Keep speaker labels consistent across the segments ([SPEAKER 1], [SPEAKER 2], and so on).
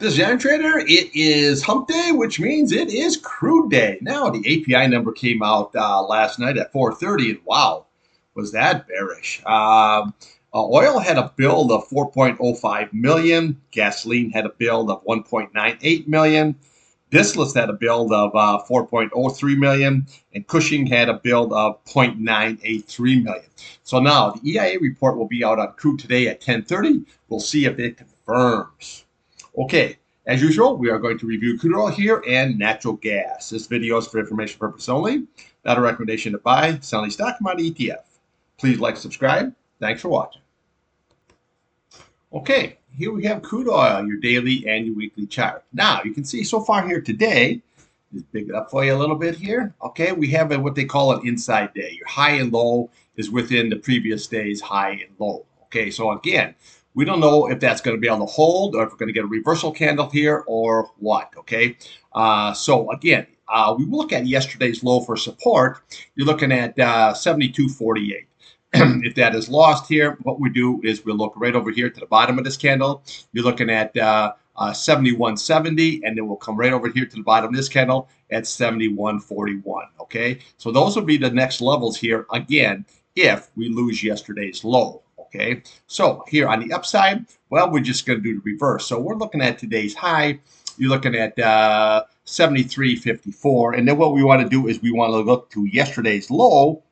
[SPEAKER 1] This is Irontrader. It is hump day, which means it is crude day. Now, the API number came out last night at 4:30, and wow, was that bearish. Oil had a build of 4.05 million. Gasoline had a build of 1.98 million. Distillates had a build of 4.03 million, and Cushing had a build of 0.983 million. So now the EIA report will be out on crude today at 10:30. We'll see if it confirms. Okay, as usual, we are going to review crude oil here and natural gas. This video is for information purpose only, not a recommendation to buy, sell any stock, commodity ETF. Please like, subscribe. Thanks for watching. Okay, here we have crude oil, your daily and your weekly chart. Now, you can see so far here today, just big it up for you a little bit here. Okay, we have what they call an inside day. Your high and low is within the previous day's high and low. Okay, so again, we don't know if that's going to be able to hold or if we're going to get a reversal candle here or what, okay? So again, we look at yesterday's low for support. You're looking at 72.48. If that is lost here, what we do is we'll look right over here to the bottom of this candle. You're looking at 71.70, and then we'll come right over here to the bottom of this candle at 71.41, okay? So those will be the next levels here, again, if we lose yesterday's low. Okay, so here on the upside, well, we're just going to do the reverse. So we're looking at today's high. You're looking at 73.54. And then what we want to do is we want to look to yesterday's low.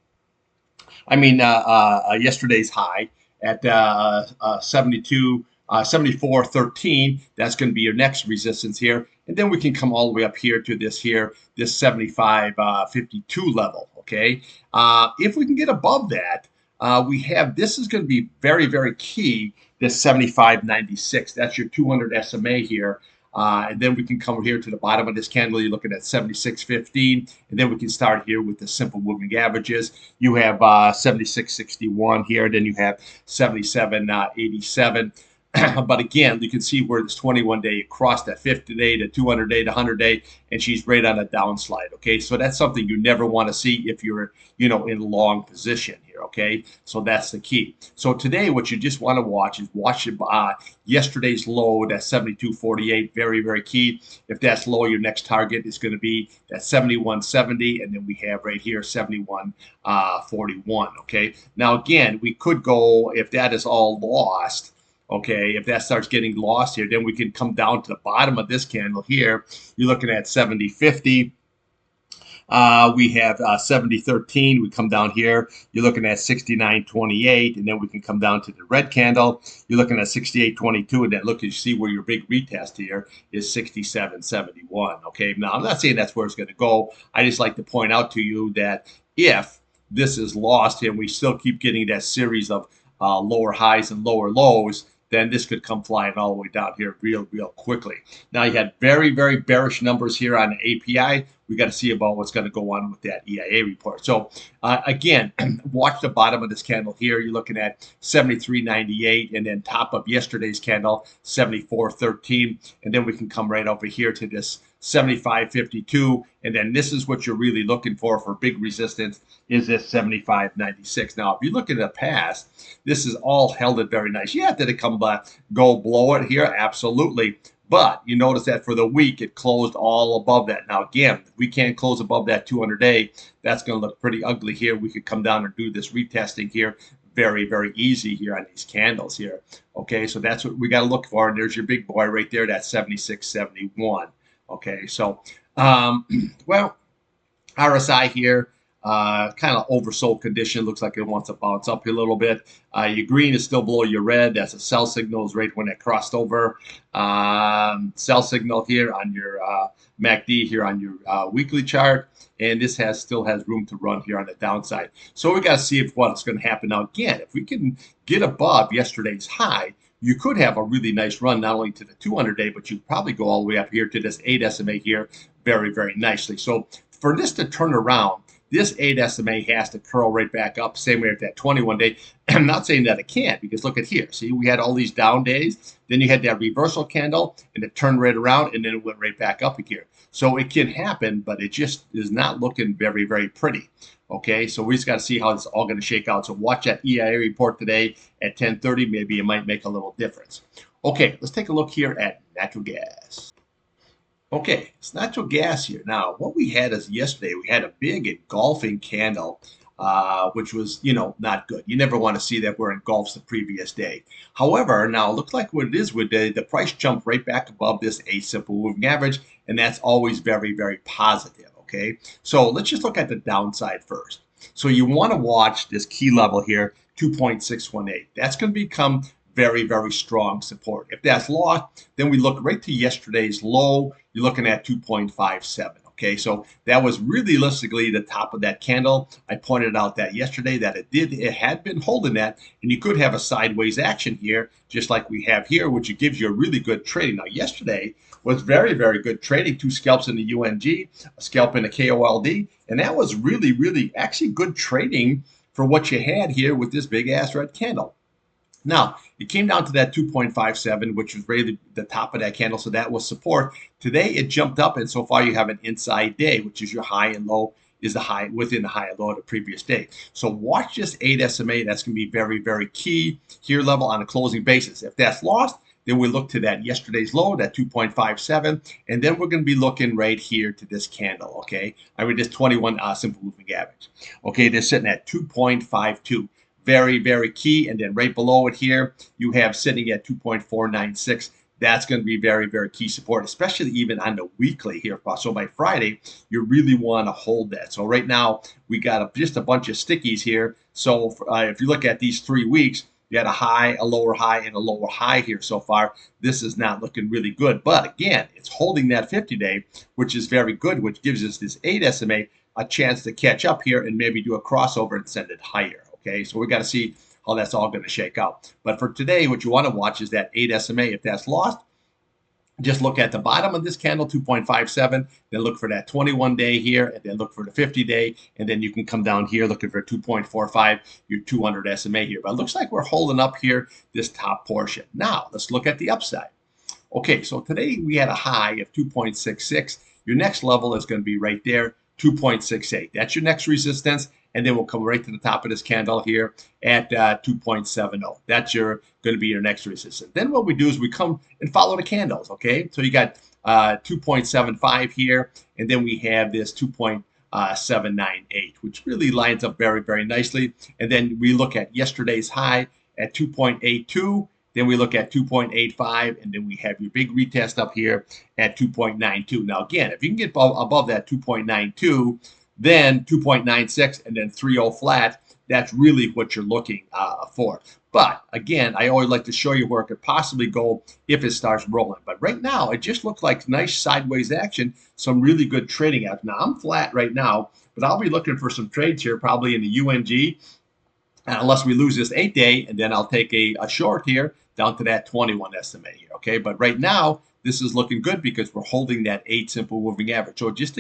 [SPEAKER 1] Yesterday's high at 74.13. That's going to be your next resistance here. And then we can come all the way up here to this 75.52 level. Okay, if we can get above that, we have, this is going to be very, very key, this 75.96. That's your 200 SMA here. And then we can come here to the bottom of this candle. You're looking at 76.15. And then we can start here with the simple moving averages. You have 76.61 here. Then you have 77.87. But again, you can see where this 21-day crossed that 50-day, the 200-day, the 100-day, and she's right on a downslide. Okay, so that's something you never want to see if you're, in a long position here. Okay, so that's the key. So today, what you just want to watch is yesterday's low, that 72.48, very, very key. If that's low, your next target is going to be that 71.70, and then we have right here 71.41. Okay, now again, we could go, if that is all lost. Okay, if that starts getting lost here, then we can come down to the bottom of this candle here. You're looking at 70.50. We have 70.13. We come down here. You're looking at 69.28, and then we can come down to the red candle. You're looking at 68.22, and then look, you see where your big retest here is 67.71. Okay, now I'm not saying that's where it's going to go. I just like to point out to you that if this is lost and we still keep getting that series of lower highs and lower lows, then this could come flying all the way down here real quickly. Now, you had very, very bearish numbers here on the API. We got to see about what's going to go on with that EIA report. So, again, watch the bottom of this candle here. You're looking at 73.98, and then top of yesterday's candle, 74.13. And then we can come right over here to this 75.52, and then this is what you're really looking for big resistance, is this 75.96. Now, if you look at the past, this is all held it very nice. Yeah, did it go below it here? Absolutely. But you notice that for the week, it closed all above that. Now, again, if we can't close above that 200-day, that's going to look pretty ugly here. We could come down and do this retesting here very, very easy here on these candles here. Okay, so that's what we got to look for. And there's your big boy right there, that 76.71. Okay, so, well, RSI here, kind of oversold condition. Looks like it wants to bounce up here a little bit. Your green is still below your red. That's a sell signal, is right when it crossed over. Sell signal here on your MACD here on your weekly chart. And this still has room to run here on the downside. So we got to see what's going to happen. Now, again, if we can get above yesterday's high, you could have a really nice run, not only to the 200-day, but you probably go all the way up here to this 8 SMA here very, very nicely. So for this to turn around, This 8 SMA has to curl right back up, same way at that 21 day. I'm not saying that it can't, because look at here. See, we had all these down days, then you had that reversal candle, and it turned right around, and then it went right back up here. So it can happen, but it just is not looking very, very pretty. Okay, so we just got to see how it's all going to shake out. So watch that EIA report today at 10:30. Maybe it might make a little difference. Okay, let's take a look here at natural gas. Okay, it's natural gas here. Now, what we had is yesterday, we had a big engulfing candle, which was, not good. You never want to see that where it engulfs the previous day. However, now it looks like what it is with the price jumped right back above this 8 simple moving average, and that's always very, very positive. Okay, so let's just look at the downside first. So you want to watch this key level here, 2.618. That's going to become very, very strong support. If that's lost, then we look right to yesterday's low. You're looking at 2.57. Okay, so that was realistically the top of that candle. I pointed out that yesterday that it had been holding that, and you could have a sideways action here, just like we have here, which gives you a really good trading. Now, yesterday was very, very good trading. 2 scalps in the UNG, a scalp in the KOLD, and that was really, really actually good trading for what you had here with this big ass red candle. Now, it came down to that 2.57, which was really the top of that candle, so that was support. Today, it jumped up, and so far you have an inside day, which is your high and low, is the high within the high and low of the previous day. So watch this 8 SMA. That's going to be very, very key here level on a closing basis. If that's lost, then we look to that yesterday's low, that 2.57, and then we're going to be looking right here to this candle, okay? I mean, this 21 simple moving average. Okay, they're sitting at 2.52. Very, very key. And then right below it here, you have sitting at 2.496. That's going to be very, very key support, especially even on the weekly here. So by Friday, you really want to hold that. So right now, we got just a bunch of stickies here. So if you look at these 3 weeks, you had a high, a lower high, and a lower high here so far. This is not looking really good. But again, it's holding that 50-day, which is very good, which gives us this 8 SMA a chance to catch up here and maybe do a crossover and send it higher. Okay, so we got to see how that's all going to shake out. But for today, what you want to watch is that 8 SMA. If that's lost, just look at the bottom of this candle, 2.57, then look for that 21-day here, and then look for the 50-day, and then you can come down here looking for 2.45, your 200 SMA here. But it looks like we're holding up here this top portion. Now, let's look at the upside. Okay, so today we had a high of 2.66. Your next level is going to be right there, 2.68. That's your next resistance, and then we'll come right to the top of this candle here at 2.70. That's going to be your next resistance. Then what we do is we come and follow the candles, okay? So you got 2.75 here, and then we have this 2.798, which really lines up very, very nicely. And then we look at yesterday's high at 2.82. Then we look at 2.85, and then we have your big retest up here at 2.92. Now, again, if you can get above that 2.92, then 2.96, and then 3.0 flat, that's really what you're looking for. But again, I always like to show you where it could possibly go if it starts rolling. But right now, it just looked like nice sideways action, some really good trading action. Now, I'm flat right now, but I'll be looking for some trades here, probably in the UNG, unless we lose this 8-day, and then I'll take a short here down to that 21 SMA here, okay? But right now, this is looking good because we're holding that 8 simple moving average. So just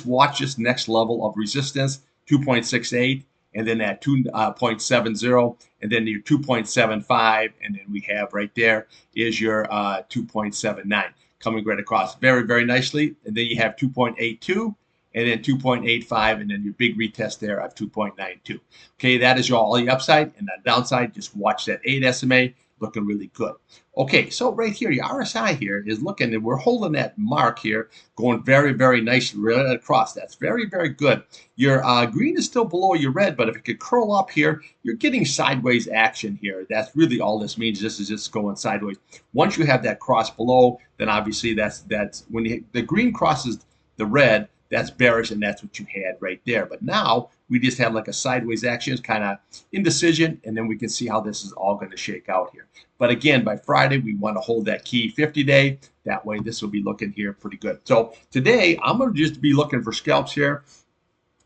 [SPEAKER 1] watch this next level of resistance, 2.68, and then that 2.70, and then your 2.75, and then we have right there is your 2.79 coming right across very, very nicely. And then you have 2.82, and then 2.85, and then your big retest there of 2.92. Okay, that is all the upside, and the downside, just watch that 8 SMA, looking really good. Okay, so right here, your RSI here is looking, and we're holding that mark here, going very, very nicely right across. That's very, very good. Your green is still below your red, but if it could curl up here, you're getting sideways action here. That's really all this means. This is just going sideways. Once you have that cross below, then obviously that's when the green crosses the red, that's bearish, and that's what you had right there. But now we just have like a sideways action, kind of indecision, and then we can see how this is all going to shake out here. But again, by Friday, we want to hold that key 50-day. That way, this will be looking here pretty good. So today, I'm going to just be looking for scalps here.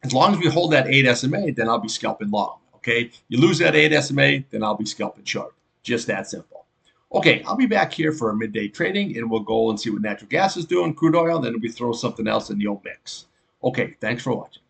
[SPEAKER 1] As long as we hold that 8 SMA, then I'll be scalping long, okay? You lose that 8 SMA, then I'll be scalping short. Just that simple. Okay, I'll be back here for a midday trading, and we'll go and see what natural gas is doing, crude oil, and then we throw something else in the old mix. Okay, thanks for watching.